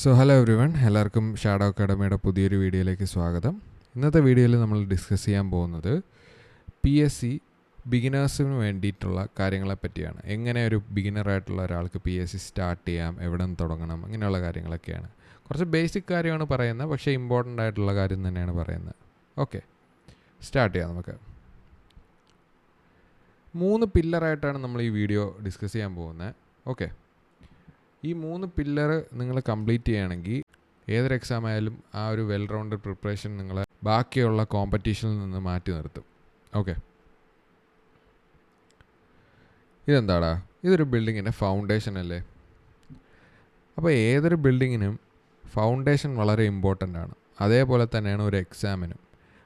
So hello every one, എല്ലാവർക്കും shadow അക്കാഡമിയുടെ പുതിയൊരു വീഡിയോയിലേക്ക് സ്വാഗതം. ഇന്നത്തെ വീഡിയോയിൽ നമ്മൾ ഡിസ്കസ് ചെയ്യാൻ പോകുന്നത് PSC ബിഗിനേഴ്സിന് വേണ്ടിയിട്ടുള്ള കാര്യങ്ങളെ പറ്റിയാണ്. എങ്ങനെ ഒരു ബിഗിനറായിട്ടുള്ള ഒരാൾക്ക് PSC സ്റ്റാർട്ട് ചെയ്യാം, എവിടെ നിന്ന് തുടങ്ങണം, അങ്ങനെയുള്ള കാര്യങ്ങളൊക്കെയാണ്. കുറച്ച് ബേസിക് കാര്യമാണ് പറയുന്നത്, പക്ഷേ ഇമ്പോർട്ടൻ്റ് ആയിട്ടുള്ള കാര്യം തന്നെയാണ് പറയുന്നത്. ഓക്കെ, സ്റ്റാർട്ട് ചെയ്യാം നമുക്ക്. 3 പില്ലറായിട്ടാണ് നമ്മൾ ഈ വീഡിയോ ഡിസ്കസ് ചെയ്യാൻ പോകുന്നത്. ഓക്കെ, ഈ 3 പില്ലർ നിങ്ങൾ കംപ്ലീറ്റ് ചെയ്യുകയാണെങ്കിൽ ഏതൊരു എക്സാം ആയാലും ആ ഒരു വെൽ റൗണ്ടഡ് പ്രിപ്പറേഷൻ നിങ്ങളെ ബാക്കിയുള്ള കോമ്പറ്റീഷനിൽ നിന്ന് മാറ്റി നിർത്തും. ഓക്കെ, ഇതെന്താടാ, ഇതൊരു ബിൽഡിങ്ങിൻ്റെ ഫൗണ്ടേഷൻ അല്ലേ? അപ്പോൾ ഏതൊരു ബിൽഡിങ്ങിനും ഫൗണ്ടേഷൻ വളരെ ഇമ്പോർട്ടൻ്റ് ആണ്. അതേപോലെ തന്നെയാണ് ഒരു എക്സാമിനും.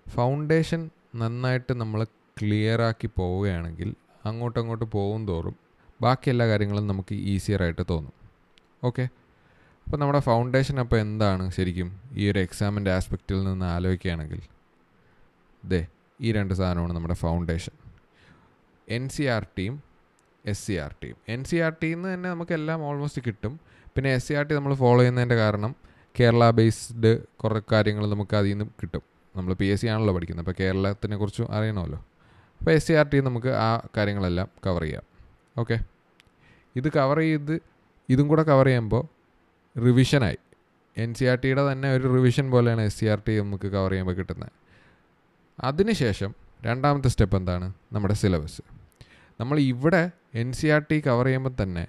ഫൗണ്ടേഷൻ നന്നായിട്ട് നമ്മൾ ക്ലിയറാക്കി പോവുകയാണെങ്കിൽ അങ്ങോട്ട് പോകും തോറും ബാക്കി എല്ലാ കാര്യങ്ങളും നമുക്ക് ഈസിയറായിട്ട് തോന്നും. ഓക്കെ, അപ്പോൾ നമ്മുടെ ഫൗണ്ടേഷൻ അപ്പോൾ എന്താണ് ശരിക്കും ഈ ഒരു എക്സാമിൻ്റെ ആസ്പെക്റ്റിൽ നിന്ന് ആലോചിക്കുകയാണെങ്കിൽ ഈ 2 സാധനമാണ് നമ്മുടെ ഫൗണ്ടേഷൻ. NCERTയും SCERTയും. NCERTയിൽ നിന്ന് തന്നെ നമുക്കെല്ലാം ഓൾമോസ്റ്റ് കിട്ടും. പിന്നെ SCERT നമ്മൾ ഫോളോ ചെയ്യുന്നതിൻ്റെ കാരണം കേരള ബേസ്ഡ് കുറേ കാര്യങ്ങൾ നമുക്ക് അതിൽ നിന്ന് കിട്ടും. നമ്മൾ PSC ആണല്ലോ പഠിക്കുന്നത്, അപ്പോൾ കേരളത്തിനെ കുറിച്ച് അറിയണമല്ലോ. അപ്പോൾ SCERT നമുക്ക് ആ കാര്യങ്ങളെല്ലാം കവർ ചെയ്യാം. ഓക്കെ, ഇത് കവർ ചെയ്ത് ഇതും കൂടെ കവർ ചെയ്യുമ്പോൾ റിവിഷനായി. NCERTയുടെ തന്നെ ഒരു റിവിഷൻ പോലെയാണ് SCERT നമുക്ക് കവർ ചെയ്യുമ്പോൾ കിട്ടുന്നത്. അതിനുശേഷം രണ്ടാമത്തെ സ്റ്റെപ്പ് എന്താണ്? നമ്മുടെ സിലബസ്. നമ്മൾ ഇവിടെ NCERT കവർ ചെയ്യുമ്പോൾ തന്നെ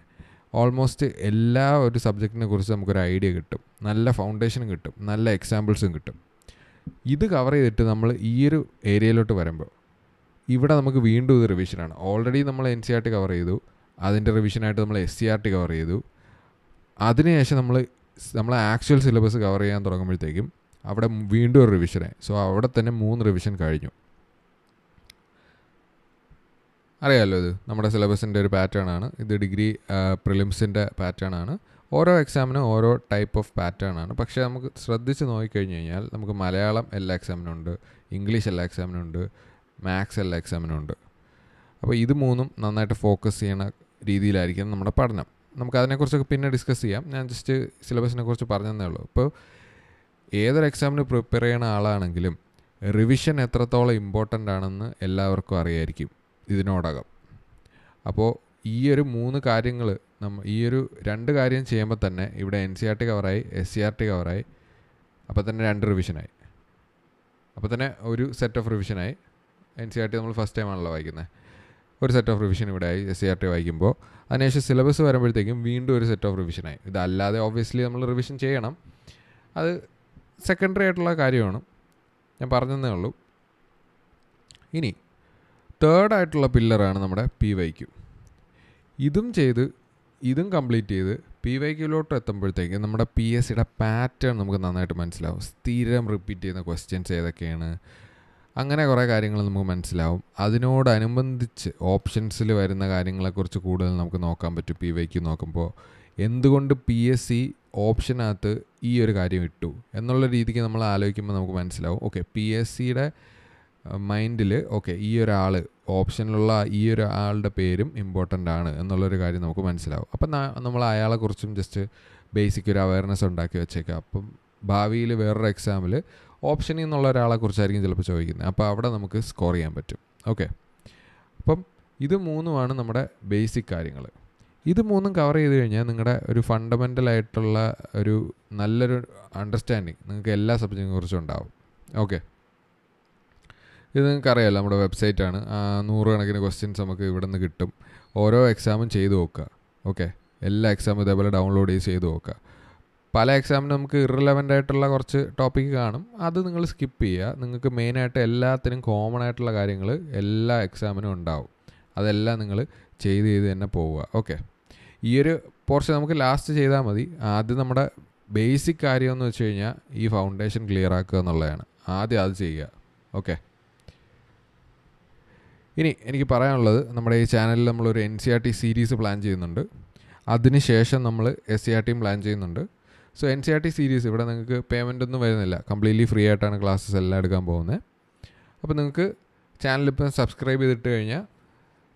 ഓൾമോസ്റ്റ് എല്ലാ ഒരു സബ്ജക്റ്റിനെ കുറിച്ച് നമുക്കൊരു ഐഡിയ കിട്ടും, നല്ല ഫൗണ്ടേഷൻ കിട്ടും, നല്ല എക്സാമ്പിൾസും കിട്ടും. ഇത് കവർ ചെയ്തിട്ട് നമ്മൾ ഈ ഒരു ഏരിയയിലോട്ട് വരുമ്പോൾ ഇവിടെ നമുക്ക് വീണ്ടും ഇത് റിവിഷനാണ്. ഓൾറെഡി നമ്മൾ NCERT കവർ ചെയ്തു, അതിൻ്റെ റിവിഷനായിട്ട് നമ്മൾ SCERT കവർ ചെയ്തു. അതിനുശേഷം നമ്മൾ ആക്ച്വൽ സിലബസ് കവർ ചെയ്യാൻ തുടങ്ങുമ്പോഴത്തേക്കും അവിടെ വീണ്ടും ഒരു റിവിഷനായി. സോ അവിടെ തന്നെ 3 റിവിഷൻ കഴിഞ്ഞു. അറിയാമല്ലോ, ഇത് നമ്മുടെ സിലബസിൻ്റെ ഒരു പാറ്റേൺ ആണ്. ഇത് ഡിഗ്രി പ്രിലിംസിൻ്റെ പാറ്റേൺ ആണ്. ഓരോ എക്സാമിനും ഓരോ ടൈപ്പ് ഓഫ് പാറ്റേൺ ആണ്. പക്ഷേ നമുക്ക് ശ്രദ്ധിച്ച് നോക്കിക്കഴിഞ്ഞ് കഴിഞ്ഞാൽ നമുക്ക് മലയാളം എല്ലാ എക്സാമിനും ഉണ്ട്, ഇംഗ്ലീഷ് എല്ലാ എക്സാമിനും ഉണ്ട്, മാത്സ് എല്ലാ എക്സാമിനും ഉണ്ട്. അപ്പോൾ ഇത് 3ഉം നന്നായിട്ട് ഫോക്കസ് ചെയ്യണ രീതിയിലായിരിക്കും നമ്മുടെ പഠനം. നമുക്ക് അതിനെക്കുറിച്ചൊക്കെ പിന്നെ ഡിസ്കസ് ചെയ്യാം. ഞാൻ ജസ്റ്റ് സിലബസിനെ കുറിച്ച് പറഞ്ഞതേ ഉള്ളൂ. ഇപ്പോൾ ഏതൊരു എക്സാമിന് പ്രിപ്പയർ ചെയ്യുന്ന ആളാണെങ്കിലും റിവിഷൻ എത്രത്തോളം ഇമ്പോർട്ടൻ്റ് ആണെന്ന് എല്ലാവർക്കും അറിയായിരിക്കും ഇതിനോടകം. അപ്പോൾ ഈ ഒരു 3 കാര്യങ്ങൾ ഈ ഒരു 2 കാര്യം ചെയ്യുമ്പോൾ തന്നെ ഇവിടെ NCERT കവറായി, SCERT കവറായി, അപ്പോൾ തന്നെ 2 റിവിഷനായി. അപ്പോൾ തന്നെ ഒരു സെറ്റ് ഓഫ് റിവിഷനായി. NCERT നമ്മൾ ഫസ്റ്റ് ടൈം ആണല്ലോ വായിക്കുന്നത്, ഒരു സെറ്റ് ഓഫ് റിവിഷൻ ഇവിടെ ആയി. SCERT വായിക്കുമ്പോൾ അതിനുശേഷം സിലബസ് വരുമ്പോഴത്തേക്കും വീണ്ടും ഒരു സെറ്റ് ഓഫ് റിവിഷനായി. ഇതല്ലാതെ ഓബ്വിയസ്ലി നമ്മൾ റിവിഷൻ ചെയ്യണം, അത് സെക്കൻഡറി ആയിട്ടുള്ള കാര്യമാണ്, ഞാൻ പറഞ്ഞതേ ഉള്ളൂ. ഇനി തേർഡായിട്ടുള്ള പില്ലറാണ് നമ്മുടെ PYQ. ഇതും കംപ്ലീറ്റ് ചെയ്ത് PYQലോട്ട് എത്തുമ്പോഴത്തേക്കും നമ്മുടെ PSCയുടെ പാറ്റേൺ നമുക്ക് നന്നായിട്ട് മനസ്സിലാവും. സ്ഥിരം റിപ്പീറ്റ് ചെയ്യുന്ന ക്വസ്റ്റ്യൻസ് ഏതൊക്കെയാണ്, അങ്ങനെ കുറേ കാര്യങ്ങൾ നമുക്ക് മനസ്സിലാവും. അതിനോടനുബന്ധിച്ച് ഓപ്ഷൻസിൽ വരുന്ന കാര്യങ്ങളെക്കുറിച്ച് കൂടുതൽ നമുക്ക് നോക്കാൻ പറ്റും. PYQ നോക്കുമ്പോൾ എന്തുകൊണ്ട് PSC ഓപ്ഷനകത്ത് ഈ ഒരു കാര്യം ഇട്ടു എന്നുള്ള രീതിക്ക് നമ്മൾ ആലോചിക്കുമ്പോൾ നമുക്ക് മനസ്സിലാവും. ഓക്കെ, PSCയുടെ മൈൻഡിൽ ഈ ഒരാൾ ഓപ്ഷനിലുള്ള ഈ ഒരു ആളുടെ പേരും ഇമ്പോർട്ടൻ്റ് ആണ് എന്നുള്ളൊരു കാര്യം നമുക്ക് മനസ്സിലാവും. അപ്പം നമ്മൾ അയാളെക്കുറിച്ചും ജസ്റ്റ് ബേസിക് ഒരു അവയർനെസ് ഉണ്ടാക്കി വെച്ചേക്കാം. അപ്പം ഭാവിയിൽ വേറൊരു എക്സാമിൽ ഓപ്ഷനിൽ നിന്നുള്ള ഒരാളെ കുറിച്ചായിരിക്കും ചിലപ്പോൾ ചോദിക്കുന്നത്. അപ്പോൾ അവിടെ നമുക്ക് സ്കോർ ചെയ്യാൻ പറ്റും. ഓക്കെ, അപ്പം ഇത് 3ഉമാണ് നമ്മുടെ ബേസിക് കാര്യങ്ങൾ. ഇത് 3ഉം കവർ ചെയ്ത് കഴിഞ്ഞാൽ നിങ്ങളുടെ ഒരു ഫണ്ടമെൻ്റലായിട്ടുള്ള ഒരു നല്ലൊരു അണ്ടർസ്റ്റാൻഡിങ് നിങ്ങൾക്ക് എല്ലാ സബ്ജക്റ്റിനെ കുറിച്ചും ഉണ്ടാവും. ഓക്കെ, ഇത് നിങ്ങൾക്ക് അറിയാമല്ലോ, നമ്മുടെ വെബ്സൈറ്റാണ്. 100 കണക്കിന് ക്വസ്റ്റ്യൻസ് നമുക്ക് ഇവിടെ നിന്ന് കിട്ടും. ഓരോ എക്സാമും ചെയ്ത് നോക്കുക. ഓക്കെ, എല്ലാ എക്സാമും ഇതേപോലെ ഡൗൺലോഡ് ചെയ്ത് നോക്കുക. പല എക്സാമിനും നമുക്ക് ഇറലവൻ്റ് ആയിട്ടുള്ള കുറച്ച് ടോപ്പിക്ക് കാണും, അത് നിങ്ങൾ സ്കിപ്പ് ചെയ്യുക. നിങ്ങൾക്ക് മെയിനായിട്ട് എല്ലാത്തിനും കോമൺ ആയിട്ടുള്ള കാര്യങ്ങൾ എല്ലാ എക്സാമിനും ഉണ്ടാവും. അതെല്ലാം നിങ്ങൾ ചെയ്ത് തന്നെ പോവുക. ഓക്കെ, ഈ ഒരു പോർഷൻ നമുക്ക് ലാസ്റ്റ് ചെയ്താൽ മതി. ആദ്യം നമ്മുടെ ബേസിക് കാര്യം എന്ന് വെച്ച് കഴിഞ്ഞാൽ ഈ ഫൗണ്ടേഷൻ ക്ലിയർ ആക്കുക എന്നുള്ളതാണ്. ആദ്യം അത് ചെയ്യുക. ഓക്കെ, ഇനി എനിക്ക് പറയാനുള്ളത്, നമ്മുടെ ഈ ചാനലിൽ നമ്മളൊരു NCERT സീരീസ് പ്ലാൻ ചെയ്യുന്നുണ്ട്. അതിനുശേഷം നമ്മൾ SCERTയും പ്ലാൻ ചെയ്യുന്നുണ്ട്. സോ NCERT സീരീസ് ഇവിടെ നിങ്ങൾക്ക് പേയ്മെൻ്റ് ഒന്നും വരുന്നില്ല, കംപ്ലീറ്റ്ലി ഫ്രീ ആയിട്ടാണ് ക്ലാസ്സസ് എല്ലാം എടുക്കാൻ പോകുന്നത്. അപ്പോൾ നിങ്ങൾക്ക് ചാനലിപ്പോൾ സബ്സ്ക്രൈബ് ചെയ്തിട്ട് കഴിഞ്ഞാൽ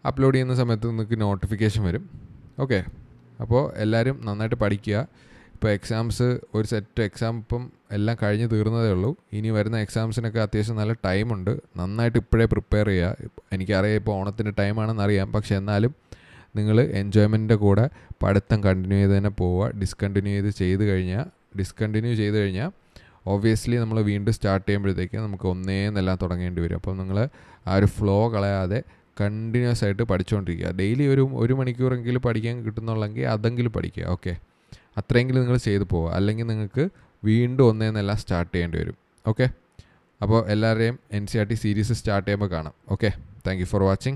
അപ്ലോഡ് ചെയ്യുന്ന സമയത്ത് നിങ്ങൾക്ക് നോട്ടിഫിക്കേഷൻ വരും. ഓക്കെ, അപ്പോൾ എല്ലാവരും നന്നായിട്ട് പഠിക്കുക. ഇപ്പോൾ എക്സാംസ് ഒരു സെറ്റ് എക്സാം ഇപ്പം എല്ലാം കഴിഞ്ഞ് തീർന്നതേ ഉള്ളൂ. ഇനി വരുന്ന എക്സാംസിനൊക്കെ അത്യാവശ്യം നല്ല ടൈമുണ്ട്. നന്നായിട്ട് ഇപ്പോഴേ പ്രിപ്പയർ ചെയ്യുക. എനിക്കറിയാം ഇപ്പോൾ ഓണത്തിൻ്റെ ടൈമാണെന്ന് അറിയാം, പക്ഷേ എന്നാലും നിങ്ങൾ എൻജോയ്മെൻറ്റിൻ്റെ കൂടെ പഠിത്തം കണ്ടിന്യൂ ചെയ്ത് തന്നെ പോവുക. ഡിസ്കണ്ടിന്യൂ ചെയ്ത് കഴിഞ്ഞാൽ ഒബ്വിയസ്ലി നമ്മൾ വീണ്ടും സ്റ്റാർട്ട് ചെയ്യുമ്പോഴത്തേക്ക് നമുക്ക് ഒന്നേന്നെല്ലാം തുടങ്ങേണ്ടി വരും. അപ്പം നിങ്ങൾ ആ ഒരു ഫ്ലോ കളയാതെ കണ്ടിന്യൂസ് ആയിട്ട് പഠിച്ചുകൊണ്ടിരിക്കുക. ഡെയിലി ഒരു മണിക്കൂറെങ്കിലും പഠിക്കാൻ കിട്ടുന്നുള്ളെങ്കിൽ അതെങ്കിലും പഠിക്കുക. ഓക്കെ, അത്രയെങ്കിലും നിങ്ങൾ ചെയ്ത് പോവുക. അല്ലെങ്കിൽ നിങ്ങൾക്ക് വീണ്ടും ഒന്നേന്നെല്ലാം സ്റ്റാർട്ട് ചെയ്യേണ്ടി വരും. ഓക്കെ, അപ്പോൾ എല്ലാവരെയും NCERT സീരീസ് സ്റ്റാർട്ട് ചെയ്യുമ്പോൾ കാണാം. Okay, thank you for watching.